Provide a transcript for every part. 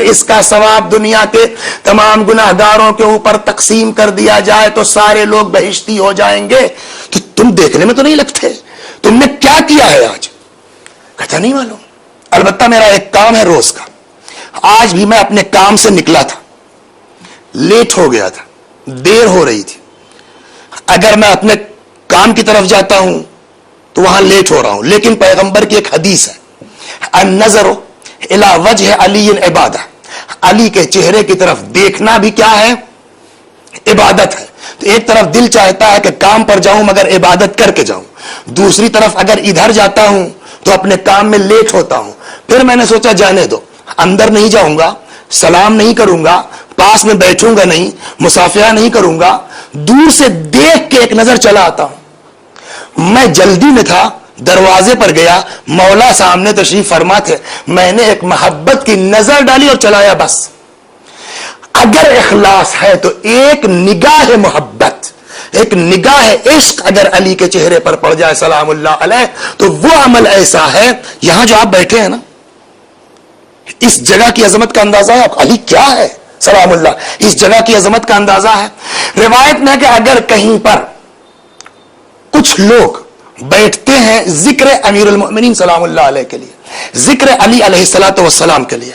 اس کا ثواب دنیا کے تمام گناہگاروں کے اوپر تقسیم کر دیا جائے تو سارے لوگ بہشتی ہو جائیں گے. تو تم دیکھنے میں تو نہیں لگتے, تم نے کیا کیا ہے آج؟ کہتا نہیں معلوم, البتہ میرا ایک کام ہے روز کا. آج بھی میں اپنے کام سے نکلا تھا, لیٹ ہو گیا تھا, دیر ہو رہی تھی. اگر میں اپنے کام کی طرف جاتا ہوں تو وہاں لیٹ ہو رہا ہوں, لیکن پیغمبر کی ایک حدیث ہے, النظر الی وجہ علی عبادہ, علی کے چہرے کی طرف دیکھنا بھی کیا ہے؟ عبادت ہے. تو ایک طرف دل چاہتا ہے کہ کام پر جاؤں مگر عبادت کر کے جاؤں, دوسری طرف اگر ادھر جاتا ہوں تو اپنے کام میں لیٹ ہوتا ہوں. پھر میں نے سوچا جانے دو, اندر نہیں جاؤں گا, سلام نہیں کروں گا, پاس میں بیٹھوں گا نہیں, مصافحہ نہیں کروں گا, دور سے دیکھ کے ایک نظر چلا آتا ہوں. میں جلدی میں تھا, دروازے پر گیا, مولا سامنے تشریف فرما تھے, میں نے ایک محبت کی نظر ڈالی اور چلایا بس. اگر اخلاص ہے تو ایک نگاہ محبت, ایک نگاہ عشق اگر علی کے چہرے پر پڑ جائے سلام اللہ علیہ, تو وہ عمل ایسا ہے. یہاں جو آپ بیٹھے ہیں نا, اس جگہ کی عظمت کا اندازہ ہے آپ, علی کیا ہے سلام اللہ, اس جگہ کی عظمت کا اندازہ ہے. روایت میں کہ اگر کہیں پر کچھ لوگ بیٹھتے ہیں ذکر امیر المؤمنین سلام اللہ علیہ کے لیے, ذکر علی علیہ الصلوۃ والسلام کے لیے,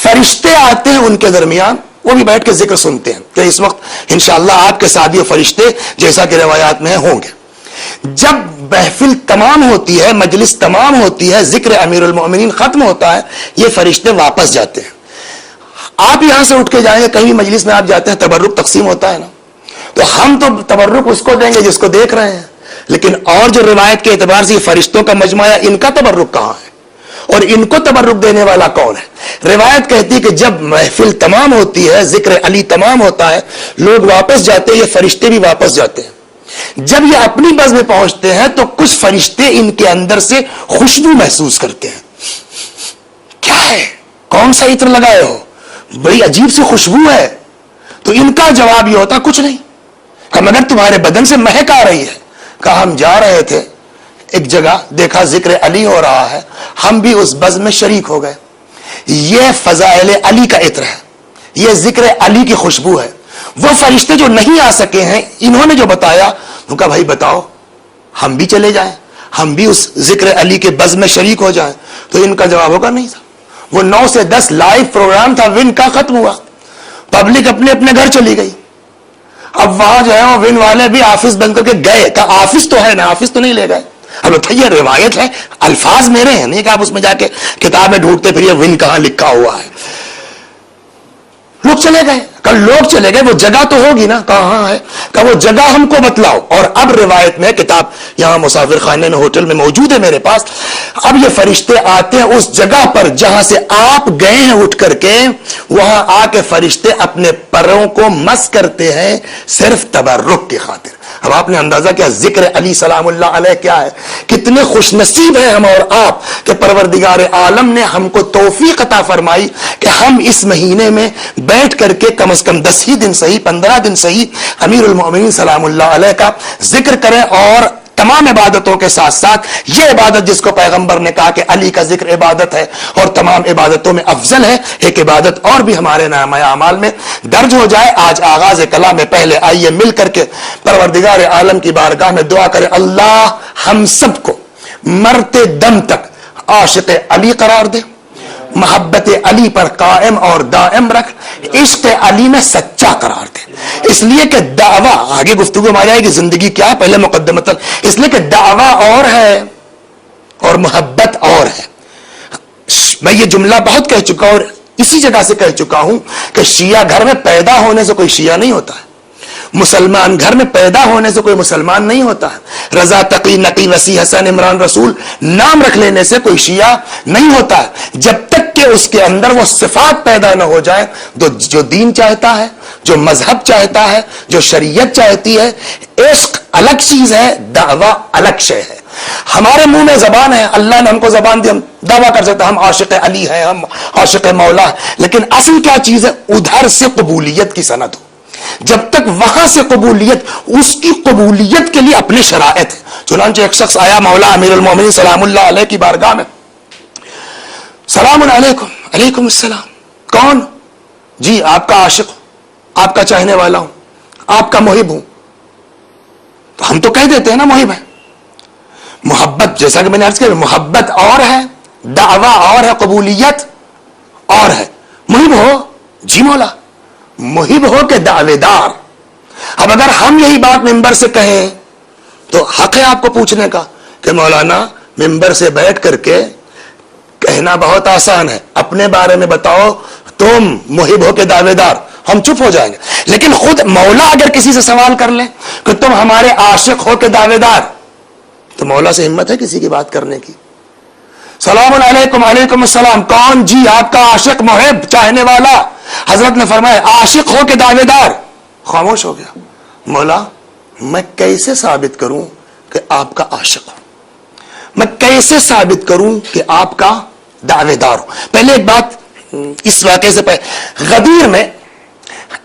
فرشتے آتے ہیں ان کے درمیان, وہ بھی بیٹھ کے ذکر سنتے ہیں کہ اس وقت انشاءاللہ آپ کے ساتھ یہ فرشتے جیسا کہ روایات میں ہوں گے. جب محفل تمام ہوتی ہے, مجلس تمام ہوتی ہے, ذکر امیر المؤمنین ختم ہوتا ہے, یہ فرشتے واپس جاتے ہیں. آپ یہاں سے اٹھ کے جائیں گے, کہیں مجلس میں آپ جاتے ہیں, تبرک تقسیم ہوتا ہے نا, تو ہم تو تبرک اس کو دیں گے جس کو دیکھ رہے ہیں, لیکن اور جو روایت کے اعتبار سے فرشتوں کا مجمع ہے, ان کا تبرک کہاں ہے اور ان کو تبرک دینے والا کون ہے؟ روایت کہتی ہے کہ جب محفل تمام ہوتی ہے, ذکر علی تمام ہوتا ہے, لوگ واپس جاتے ہیں, یہ فرشتے بھی واپس جاتے ہیں. جب یہ اپنی بز میں پہنچتے ہیں تو کچھ فرشتے ان کے اندر سے خوشبو محسوس کرتے ہیں. کیا ہے, کون سا عطر لگائے ہو, بڑی عجیب سی خوشبو ہے. تو ان کا جواب یہ ہوتا کچھ نہیں, کہ مگر تمہارے بدن سے مہک آ رہی ہے. کہا ہم جا رہے تھے ایک جگہ, دیکھا ذکر علی ہو رہا ہے, ہم بھی اس بز میں شریک ہو گئے. یہ فضائل علی کا عطر ہے, یہ ذکر علی کی خوشبو ہے. وہ فرشتے جو نہیں آ سکے ہیں, انہوں نے جو بتایا, تو کہا بھائی بتاؤ, ہم بھی چلے جائیں, ہم بھی اس ذکر علی کے بز میں شریک ہو جائیں. تو ان کا جواب ہوگا نہیں تھا. وہ 9 سے 10 لائیو پروگرام تھا, ون کا ختم ہوا, پبلک اپنے اپنے گھر چلی گئی. اب وہاں جو ہے وہ ون والے بھی آفس بند کر کے گئے, کہا آفس تو ہے نا, آفس تو نہیں لے گئے. اب یہ روایت ہے, الفاظ میرے ہیں, نہیں کہ آپ اس میں جا کے کتابیں ڈھونڈتے پھر یہ ون کہاں لکھا ہوا ہے. لوگ چلے گئے, کل لوگ چلے گئے, وہ جگہ تو ہوگی نا, کہاں ہے, کہ وہ جگہ ہم کو بتلاؤ. اور اب روایت میں, کتاب یہاں مسافر خانے میں ہوٹل میں موجود ہے میرے پاس, اب یہ فرشتے آتے ہیں اس جگہ پر جہاں سے آپ گئے ہیں اٹھ کر کے, وہاں آ کے فرشتے اپنے پروں کو مس کرتے ہیں صرف تبرک کی خاطر. اب آپ نے اندازہ کیا ذکر علی سلام اللہ علیہ کیا ہے, کتنے خوش نصیب ہیں ہم اور آپ کہ پروردگار عالم نے ہم کو توفیق عطا فرمائی کہ ہم اس مہینے میں بیٹھ کر کے کم از کم 10 ہی دن صحیح, 15 دن صحیح, امیر المؤمنین سلام اللہ علیہ کا ذکر کریں. اور تمام عبادتوں کے ساتھ ساتھ یہ عبادت جس کو پیغمبر نے کہا کہ علی کا ذکر عبادت ہے اور تمام عبادتوں میں افضل ہے, ایک عبادت اور بھی ہمارے نامہ اعمال میں درج ہو جائے. آج آغاز کلام میں پہلے آئیے مل کر کے پروردگار عالم کی بارگاہ میں دعا کریں, اللہ ہم سب کو مرتے دم تک عاشق علی قرار دے, محبت علی پر قائم اور دائم رکھ, عشق علی میں سچا قرار دے. اس لیے کہ دعویٰ, آگے گفتگو ہماری آئے گی زندگی کیا ہے, پہلے مقدمتاً اس لیے کہ دعویٰ اور ہے اور محبت اور ہے. میں یہ جملہ بہت کہہ چکا اور اسی جگہ سے کہہ چکا ہوں کہ شیعہ گھر میں پیدا ہونے سے کوئی شیعہ نہیں ہوتا ہے, مسلمان گھر میں پیدا ہونے سے کوئی مسلمان نہیں ہوتا ہے, رضا تقی نقی وسیع حسن عمران رسول نام رکھ لینے سے کوئی شیعہ نہیں ہوتا ہے, جب تک کہ اس کے اندر وہ صفات پیدا نہ ہو جائے. تو جو دین چاہتا ہے, جو مذہب چاہتا ہے, جو شریعت چاہتی ہے, عشق الگ چیز ہے, دعویٰ الگ شے ہے. ہمارے منہ میں زبان ہے, اللہ نے ہم کو زبان دی, ہم دعویٰ کر سکتے ہیں ہم عاشق علی ہیں, ہم عاشق مولا, لیکن اصل کیا چیز ہے, ادھر سے قبولیت کی سند ہو. جب تک وہاں سے قبولیت, اس کی قبولیت کے لیے اپنے شرائط ہے. چنانچہ ایک شخص آیا مولا امیر المومنین سلام اللہ علیہ کی بارگاہ میں, سلام علیکم. علیکم السلام. کون؟ جی آپ کا عاشق ہوں، آپ کا چاہنے والا ہوں، آپ کا محب ہوں. تو ہم تو کہہ دیتے ہیں نا محب ہے. محبت جیسا کہ میں نے عرض کیا محبت اور ہے، دعویٰ اور ہے، قبولیت اور ہے. محب ہو جی مولا، محب ہو کہ دعوے دار. اب اگر ہم یہی بات ممبر سے کہیں تو حق ہے آپ کو پوچھنے کا کہ مولانا ممبر سے بیٹھ کر کے کہنا بہت آسان ہے، اپنے بارے میں بتاؤ تم محب ہو کے دعوے دار. ہم چپ ہو جائیں گے. لیکن خود مولا اگر کسی سے سوال کر لیں کہ تم ہمارے عاشق ہو کے دعوے دار، تو مولا سے ہمت ہے کسی کی بات کرنے کی؟ سلام علیکم. علیکم السلام. کون؟ جی آپ کا عاشق محب چاہنے والا. حضرت نے فرمایا عاشق ہو کے دعوے دار. خاموش ہو گیا. مولا میں کیسے ثابت کروں کہ آپ کا عاشق ہوں؟ میں کیسے ثابت کروں کہ آپ کا دعوے دار ہوں؟ پہلے ایک بات اس واقعے سے غدیر میں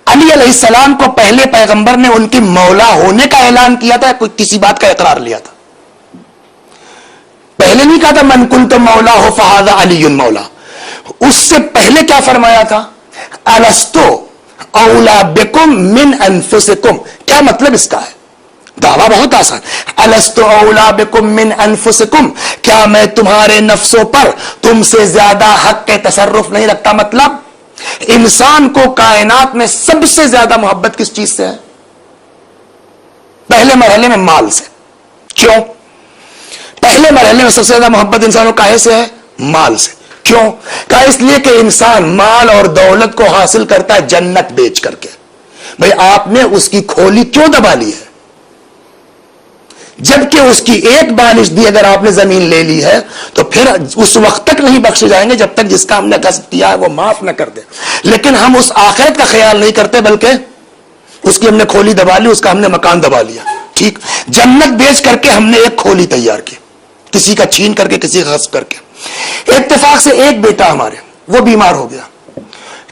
علی علیہ السلام کو پہلے پیغمبر نے ان کی مولا ہونے کا اعلان کیا تھا، کوئی کسی بات کا اقرار لیا تھا؟ پہلے نہیں کہا تھا من کنت مولا ہو فہذا علی مولا. اس سے پہلے کیا فرمایا تھا؟ الستو اولا بکم من انفسکم. کیا مطلب اس کا ہے؟ دعویٰ بہت آسان. الستو اولا بکم من انفسکم، کیا میں تمہارے نفسوں پر تم سے زیادہ حق کے تصرف نہیں رکھتا؟ مطلب انسان کو کائنات میں سب سے زیادہ محبت کس چیز سے ہے؟ پہلے مرحلے میں مال سے. کیوں؟ پہلے مرحلے میں سب سے زیادہ محبت انسانوں کا سے ہے؟ مال سے. کیوں؟ کہا اس لیے کہ انسان مال اور دولت کو حاصل کرتا ہے جنت بیچ کر کے. بھئی آپ نے اس کی کھولی کیوں دبا لی ہے؟ جبکہ اس کی ایک بالش بھی اگر آپ نے زمین لے لی ہے تو پھر اس وقت تک نہیں بخشے جائیں گے جب تک جس کا ہم نے غصب کیا ہے وہ معاف نہ کر دے. لیکن ہم اس آخرت کا خیال نہیں کرتے، بلکہ اس کی ہم نے کھولی دبا لی، اس کا ہم نے مکان دبا لیا. ٹھیک، جنت بیچ کر کے ہم نے ایک کھولی تیار کی، کسی کا چھین کر کے، کسی کا غصب کر کے. اتفاق سے ایک بیٹا ہمارے وہ بیمار ہو گیا،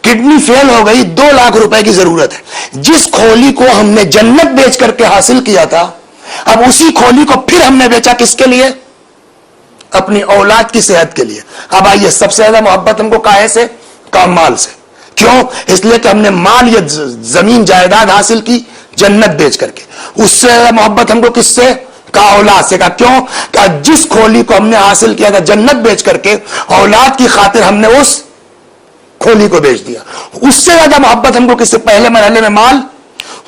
کڈنی فیل ہو گئی، 2 لاکھ روپے کی ضرورت ہے. جس کھولی کو ہم نے جنت بیچ کر کے حاصل کیا تھا، اب اسی کھولی کو پھر ہم نے بیچا کس کے لیے؟ اپنی اولاد کی صحت کے لیے. اب آئیے سب سے زیادہ محبت ہم کو کاہے سے؟ مال سے. کیوں؟ اس لیے کہ ہم نے مال یا زمین جائیداد حاصل کی جنت بیچ کر کے. اس سے زیادہ محبت ہم کو کس سے؟ اولاد سے. کہا کیوں؟ کہ جس کھولی کو ہم نے حاصل کیا تھا جنت بیچ کر کے، اولاد کی خاطر ہم نے اس کھولی کو بیچ دیا. اس سے زیادہ محبت ہم کو کس سے؟ پہلے مرحلے میں مال.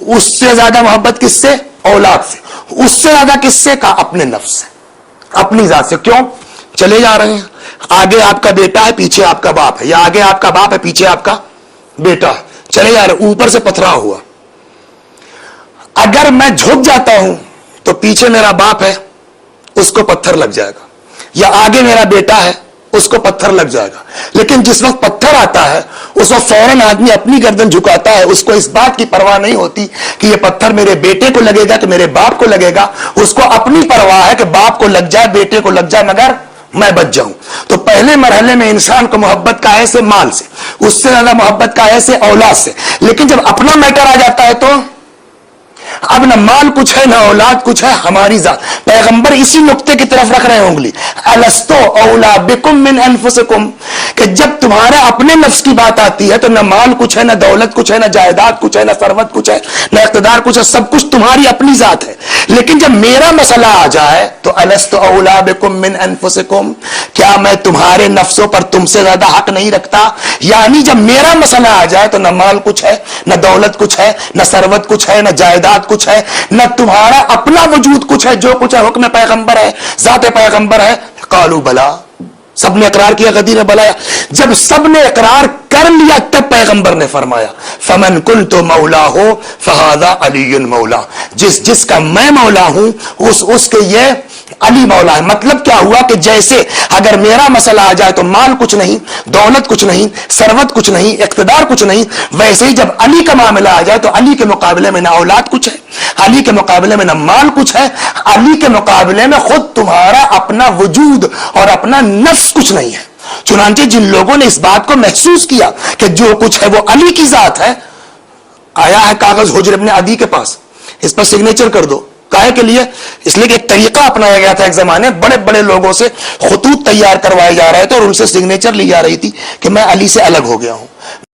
اس سے زیادہ محبت کس سے؟ اولاد سے. اس سے زیادہ کس سے؟ کہا اپنے نفس سے، اپنی ذات سے. کیوں؟ چلے جا رہے ہیں، آگے آپ کا بیٹا ہے، پیچھے آپ کا باپ ہے، یا آگے آپ کا باپ ہے، پیچھے آپ کا بیٹا ہے. چلے جا رہے ہیں، اوپر سے پتھرا ہوا. اگر میں جھک جاتا ہوں تو پیچھے میرا باپ ہے، اس کو پتھر لگ جائے گا، یا آگے میرا بیٹا ہے، اس کو پتھر لگ جائے گا. لیکن جس وقت پتھر آتا ہے اس وقت فوراً آدمی اپنی گردن جھکاتا ہے. اس کو اس بات کی پرواہ نہیں ہوتی کہ یہ پتھر میرے بیٹے کو لگے گا کہ میرے باپ کو لگے گا. اس کو اپنی پرواہ ہے کہ باپ کو لگ جائے، بیٹے کو لگ جائے، مگر میں بچ جاؤں. تو پہلے مرحلے میں انسان کو محبت کا ہے سے مال سے، اس سے زیادہ محبت کا ہے سے اولاد سے. لیکن جب اپنا میٹر آ جاتا ہے تو اب نہ مال کچھ ہے، نہ اولاد کچھ ہے، ہماری ذات. پیغمبر اسی نقطے کی طرف رکھ رہے ہیں انگلی. الستو اولا بکم من انفسکم، کہ جب تمہارے اپنے نفس کی بات آتی ہے تو نہ مال کچھ ہے، نہ دولت کچھ ہے، نہ جائیداد کچھ ہے، نہ ثروت کچھ ہے، نہ اقتدار کچھ ہے، سب کچھ تمہاری اپنی ذات ہے. لیکن جب میرا مسئلہ آ جائے تو الستو اولا بکم من انفسکم، کیا میں تمہارے نفسوں پر تم سے زیادہ حق نہیں رکھتا؟ یعنی جب میرا مسئلہ آ جائے تو نہ مال کچھ ہے، نہ دولت کچھ ہے، نہ ثروت کچھ ہے، نہ جائیداد کچھ ہے، نہ تمہارا اپنا وجود کچھ ہے. جو کچھ ہے حکم پیغمبر ہے، ذات پیغمبر ہے. قالوا بلا، سب نے اقرار کیا. غدیر بلایا. جب سب نے اقرار کر لیا تب پیغمبر نے فرمایا فمن کنت مولا ہو فہذا علی مولا، جس کا میں مولا ہوں اس کے یہ علی مولا ہے. مطلب کیا ہوا کہ جیسے اگر میرا مسئلہ آ جائے تو مال کچھ نہیں، دولت کچھ نہیں، ثروت کچھ نہیں، اقتدار کچھ نہیں، ویسے ہی جب علی کا معاملہ آ جائے تو علی کے مقابلے میں نہ اولاد کچھ ہے، علی کے مقابلے میں نہ مال کچھ ہے، علی کے مقابلے میں خود تمہارا اپنا وجود اور اپنا نفس کچھ نہیں ہے. چنانچہ جن لوگوں نے اس بات کو محسوس کیا کہ جو کچھ ہے وہ علی کی ذات ہے، آیا ہے کاغذ حجر ابن عدی کے پاس، اس پر سگنیچر کر دو. کاہے کے لیے؟ اس لیے کہ ایک طریقہ اپنایا گیا تھا ایک زمانے، بڑے بڑے لوگوں سے خطوط تیار کروائے جا رہے تھے اور ان سے سگنیچر لی جا رہی تھی کہ میں علی سے الگ ہو گیا ہوں.